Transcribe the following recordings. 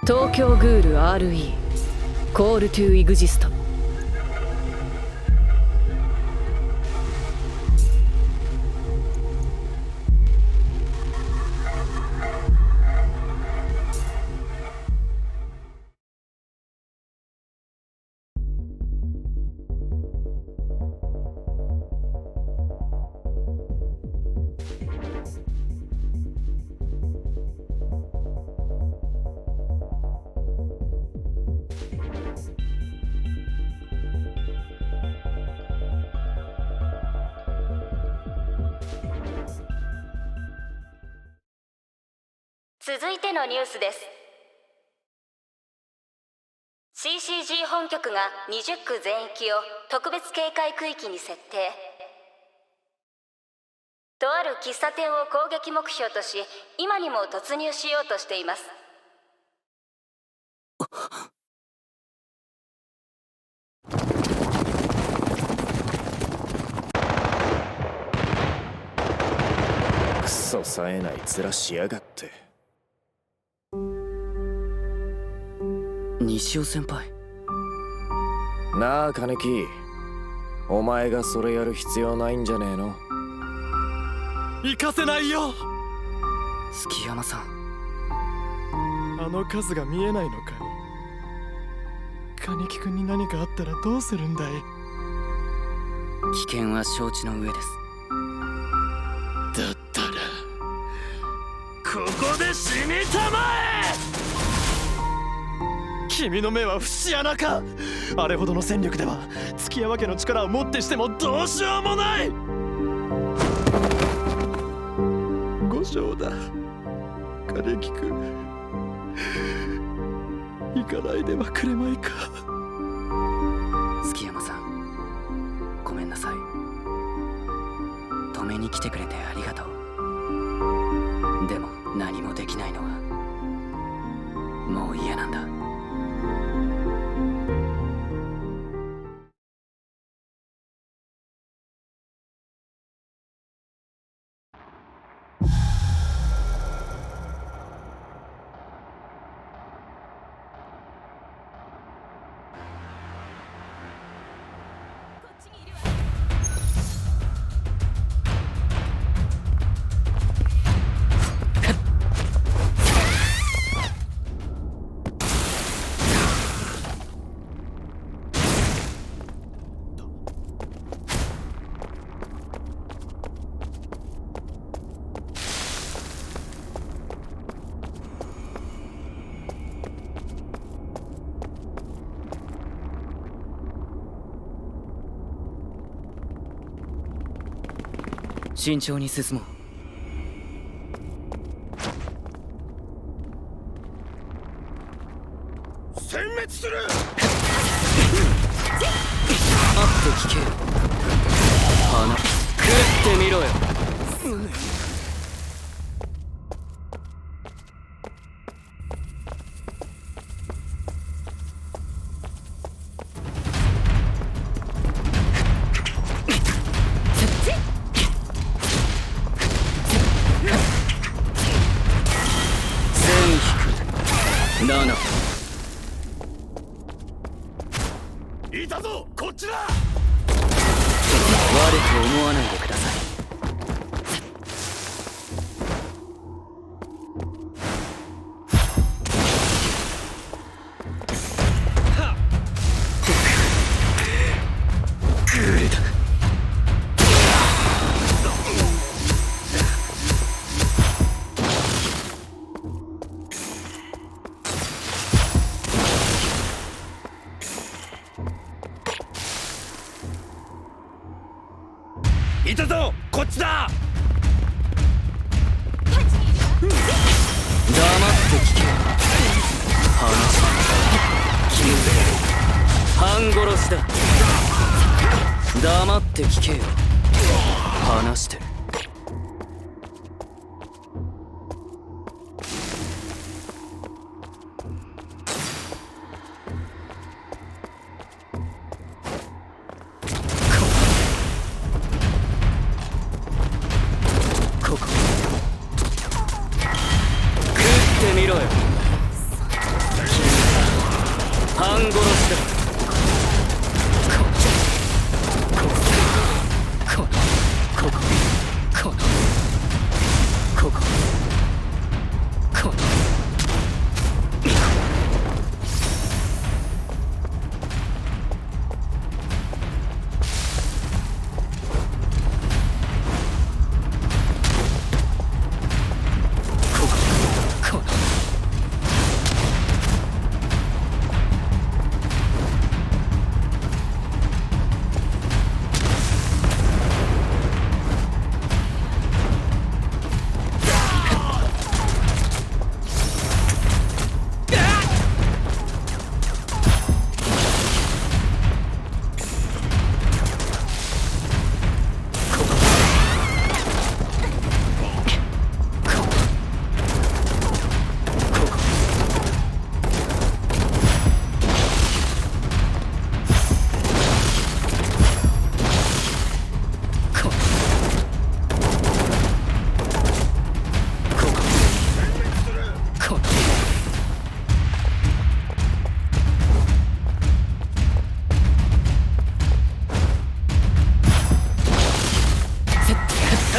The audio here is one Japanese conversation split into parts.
東京グール RE コールトゥエグジスト。続いてのニュースです。 CCG 本局が20区全域を特別警戒区域に設定。とある喫茶店を攻撃目標とし、今にも突入しようとしています。クソ冴えない面しやがって。西尾先輩。なあ金木、お前がそれやる必要ないんじゃねえの？行かせないよ。月山さん、あの数が見えないのかい。金木君に何かあったらどうするんだい。危険は承知の上です。だったらここで死にたまえ。君の目は節穴か。あれほどの戦力では月山家の力をもってしてもどうしようもない。五章だ。金木君、行かないではくれまいか。月山さん、ごめんなさい。止めに来てくれてありがとう。でも何もできないのはもう嫌なんだ。慎重に進もう。殲滅する。待って聞けよ。花食ってみろよ。7。いたぞ、こっちだ。悪く思わないでください。いたぞ、こっちだ。黙って聞け。話決め半殺しだ。黙って聞けよ。話して。ここ食ってみろよ。半殺しだ。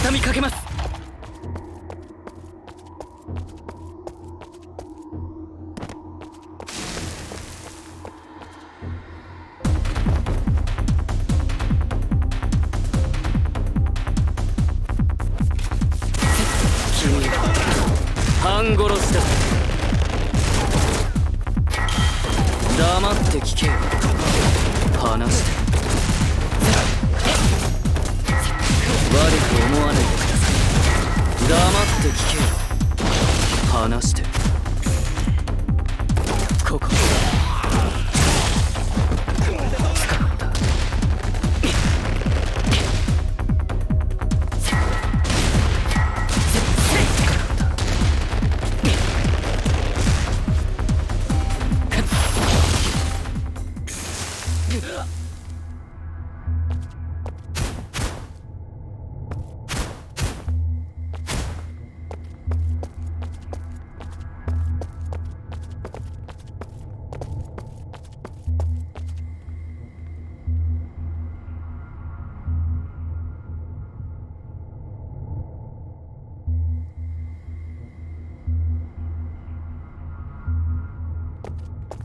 畳みかけます。君半殺しだ。黙って聞けよ。話して。悪く思わないでください。黙って聞けよ。話して。ここ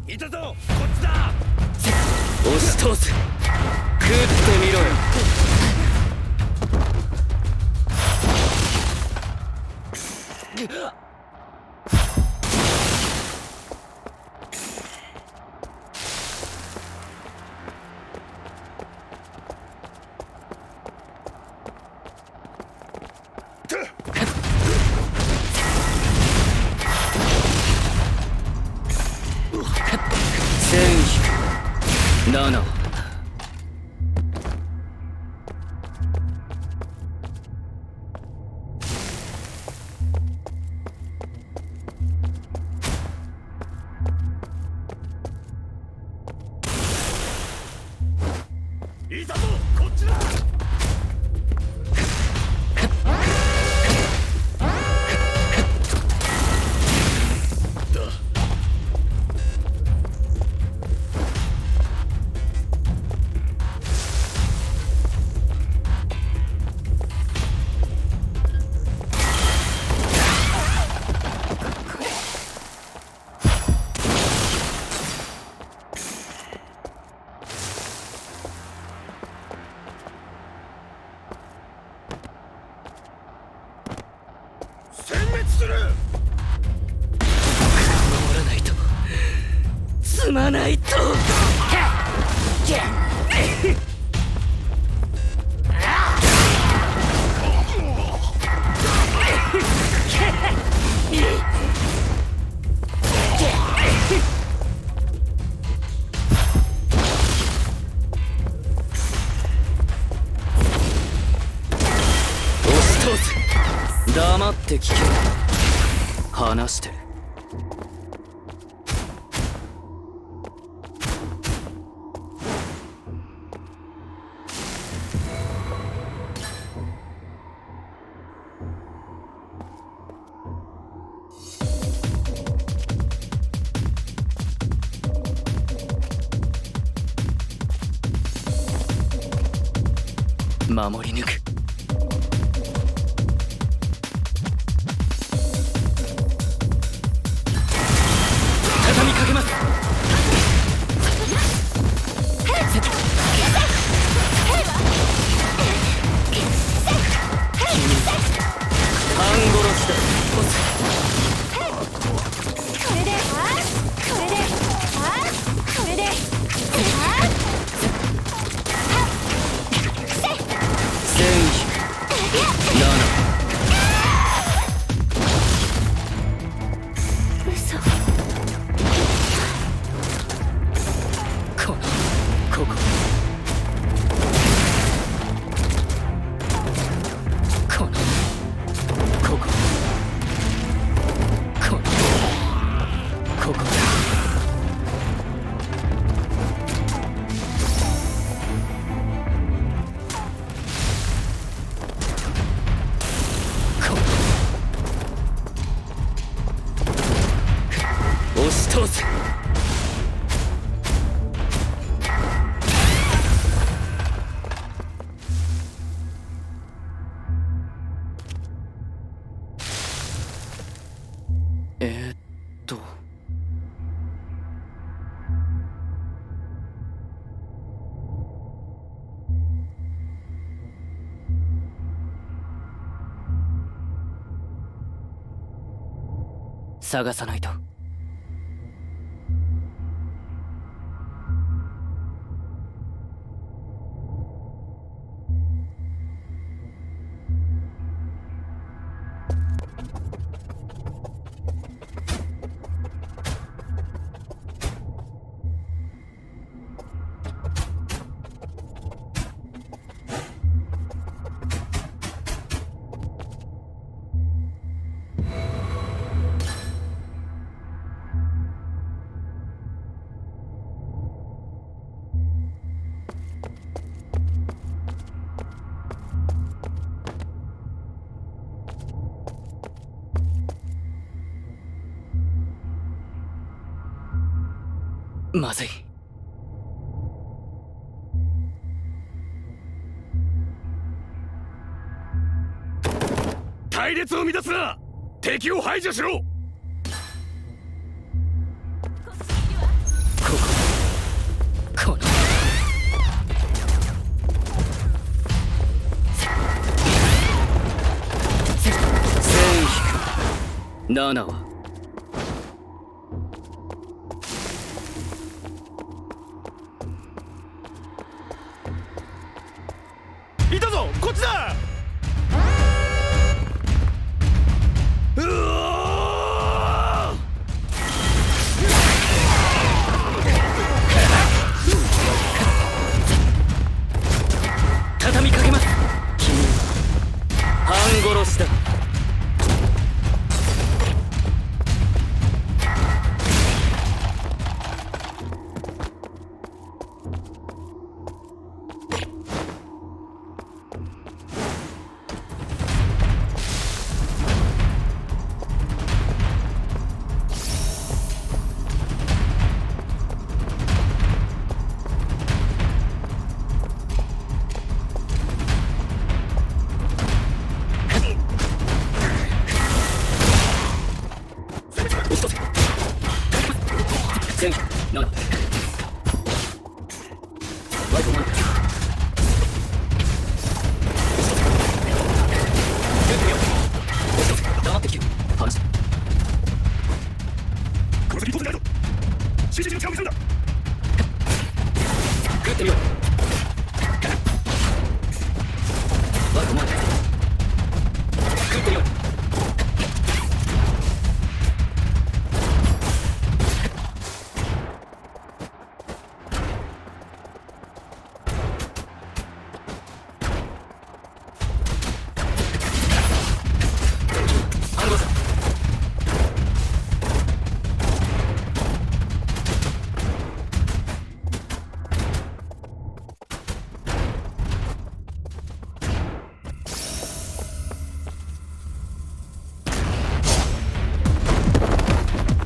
いたぞ、こっちだ。押し通す。食ってみろよ。7。いたぞ、こっちだ。殲滅する。守らないと積まないと。押し通す。黙って聞け。話して。守り抜く。畳みかけます。半殺しだ。これでこれでこれで嘘。ここここのこここのここ押し通す。探さないと。まずい。隊列を乱すな。敵を排除しろ。この7はいたぞ、こっちだ。うわ畳みかけます。君半殺しだ。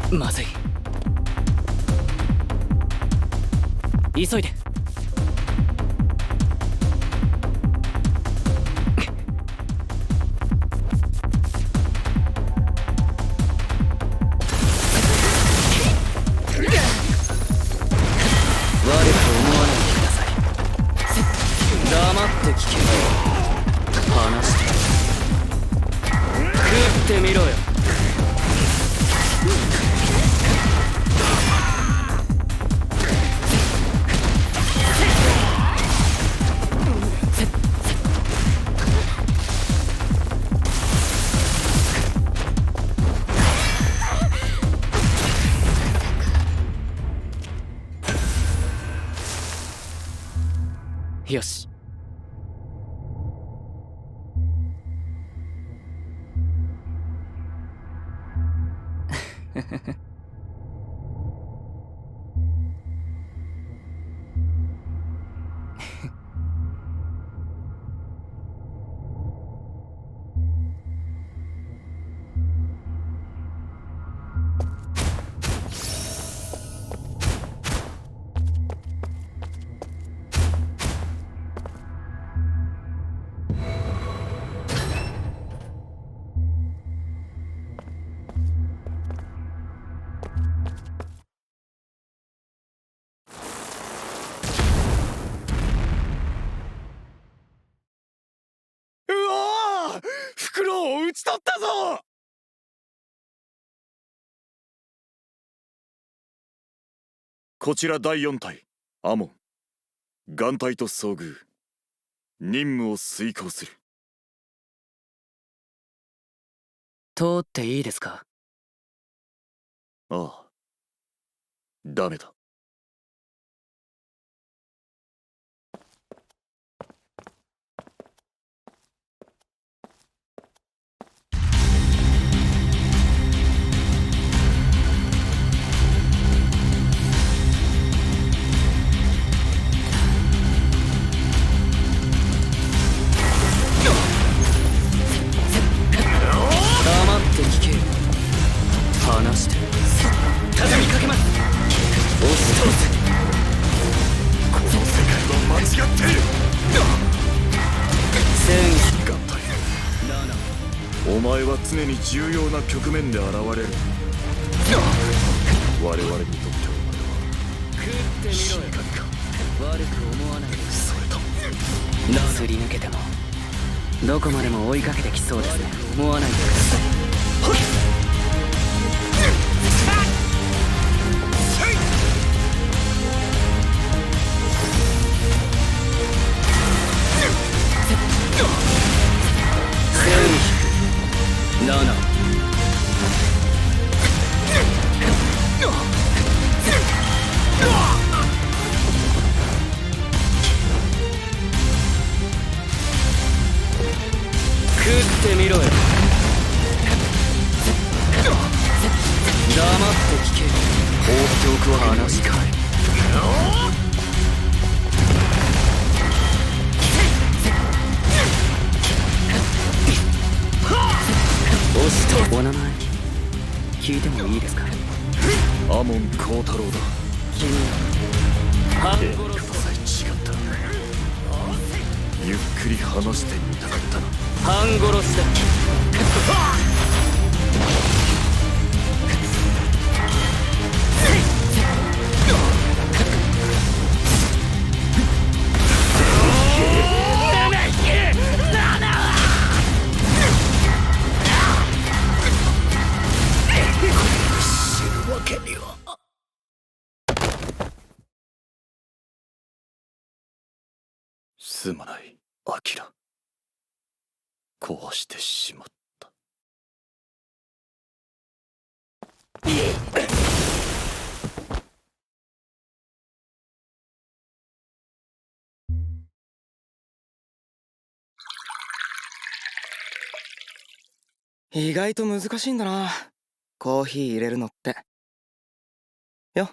まずい。急いで。よし。うおー、フクロウを討ち取ったぞ。こちら第4隊アモン、眼帯と遭遇。任務を遂行する。通っていいですか？ああ、ダメだ。黙って聞け。話して畳みかけます。押し通せ。この世界は間違っている。戦眼帯、お前は常に重要な局面で現れる。我々にとってお前は食ってみろよ。死神か。悪く思わないで。それともすり抜けてもどこまでも追いかけてきそうですね。思わないでください。食ってみろよ。黙って聞け。放っておくわ。話かい。押しとお名前聞いてもいいですか？アモン光太郎だ。君は半殺ください。違った。ゆっくり話してみたかったな。半殺しだ。死ぬわけには。すまない、アキラ。こうしてしまった。意外と難しいんだな、コーヒー入れるのって。よ、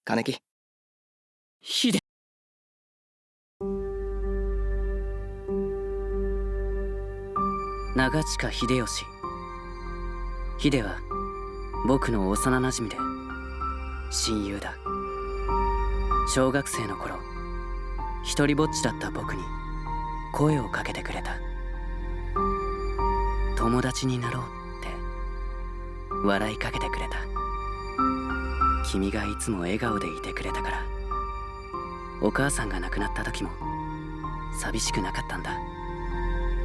金木。ヒデ。長近秀吉。ヒデは僕の幼なじみで親友だ。小学生の頃、一人ぼっちだった僕に声をかけてくれた。友達になろうって笑いかけてくれた。君がいつも笑顔でいてくれたから、お母さんが亡くなった時も寂しくなかったんだ。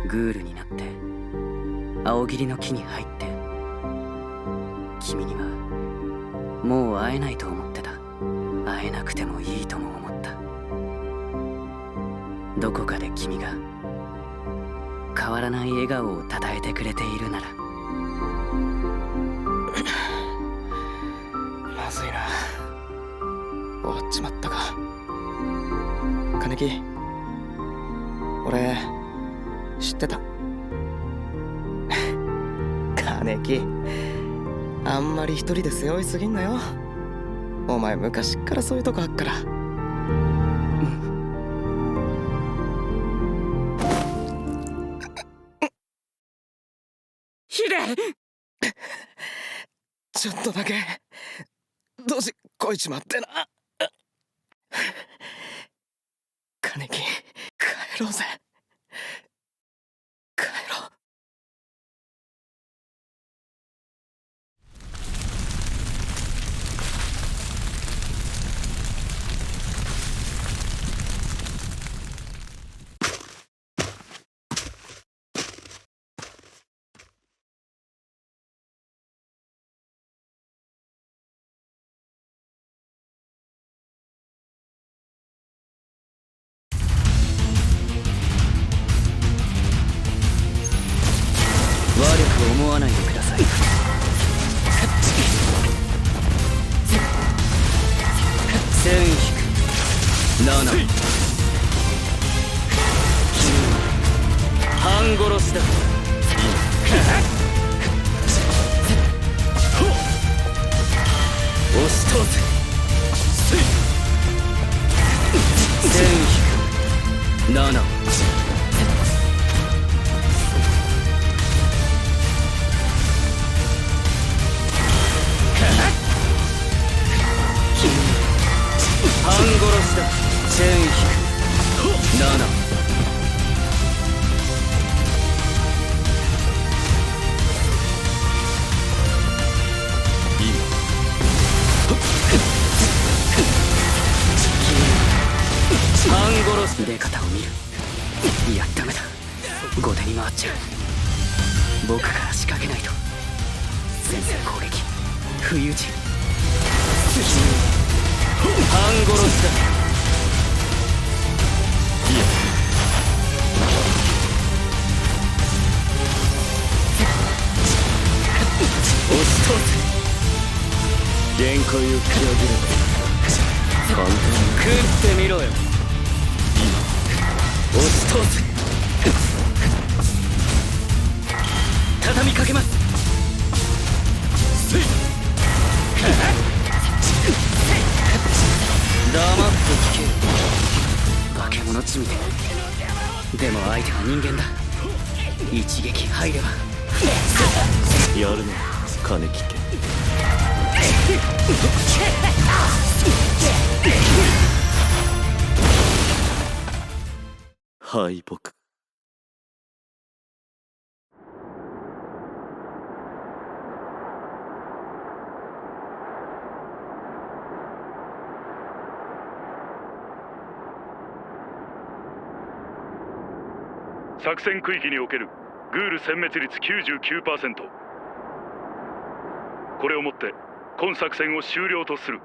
グールになって青桐の木に入って、君にはもう会えないと思ってた。会えなくてもいいとも思った。どこかで君が変わらない笑顔をたたえてくれているなら。まずいな、終わっちまったか。金木、ってた。金木、あんまり一人で背負いすぎんなよ。お前昔っからそういうとこあっから。ヒデ、ちょっとだけドジこいちまってな。金木、帰ろうぜ。帰ろう。悪く思わないでください。線引く7、半殺しだ。押し通せ。線引く7、半殺しだ。チェーン引く7、半殺し。出方を見る。いやダメだ、後手に回っちゃう。僕から仕掛けないと。先制攻撃、不意打ち、半殺しだ。押し通せ。限界を切り上げれば簡単に食ってみろよ。押し通せ。畳みかけます。黙って聞け。化け物ちみて。でも相手は人間だ。一撃入ればやるね、金木家。敗北。作戦区域におけるグール殲滅率 99%。これをもって今作戦を終了とする。